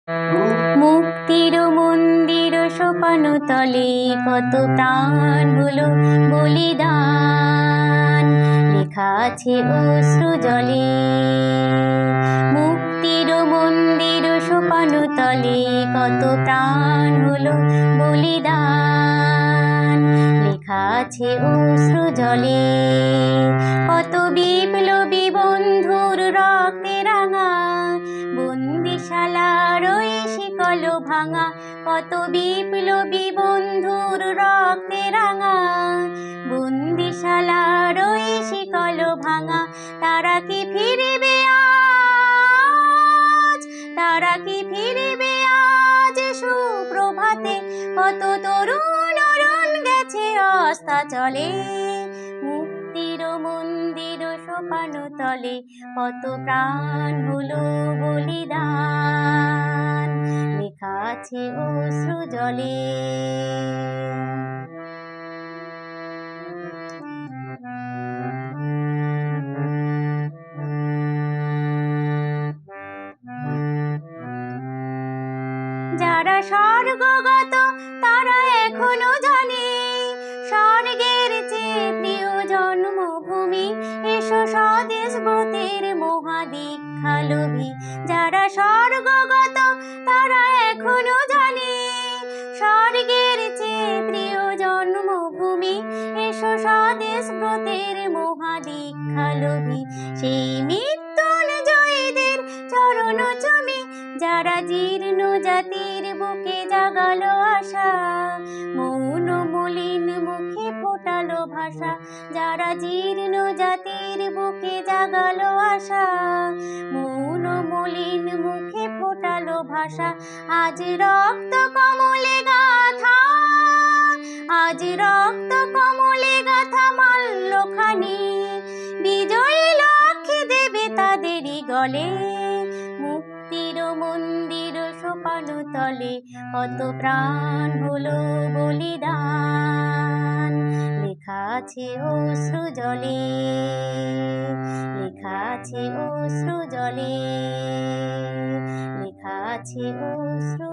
মুক্তির মন্দির সোপান তলে কত প্রাণ হলো বলিদান, লেখা আছে অশ্রু জলে। মুক্তির মন্দির সোপান তলে কত প্রাণ হলো বলিদান, লেখা আছে অশ্রু জলে। কত বিপ্লবী বন্ধুর রক্তে রাঙা বন্দিশালার ওই শিকল ভাঙা, কত বিপ্লবী বন্ধুর রক্তে রাঙা বন্দিশালার ওই শিকল ভাঙা। তারা কি ফিরবে আজ, তারা কি ফিরবে আজ সুপ্রভাতে? কত তরুণ অরণ গেছে অস্তাচলে, মুক্তির মন্দির সোপান তলে কত প্রাণ হলো বলিদান, লেখা আছে অশ্রু জলে। যারা স্বর্গগত তারা এখনো জানে স্বর্গের চেয়ে প্রিয় জন্মভূমি। এসো স্বদেশ ব্রতের মহাদীক্ষা লোভী। যারা স্বর্গগত তারা এখনো জানে স্বর্গের চেয়ে প্রিয় জন্মভূমি। এসো স্বদেশ ব্রতের মহাদীক্ষা লোভী। সেই মৃত্যুঞ্জয়ীদের চরণ চুমি, যারা জীর্ণ জাতির বুকে জাগালো আশা, মৌন মলিন মুখে ফোটালো ভাষা। যারা জীর্ণ জাতির বুকে জাগালো আশা, মৌন মলিন মুখে ফোটালো ভাষা। আজ রক্ত কমলে গাথা, আজ রক্ত কমলে গাথা মাল্যখানি, বিজয়ী লক্ষ্মী দেবে তাদেরই গলে। মুক্তির মন্দির সোপান তলে কত প্রাণ হলো বলিদান, লেখা আছে অশ্রু জলে, লেখা আছে অশ্রু জলে, লেখা আছে অশ্রু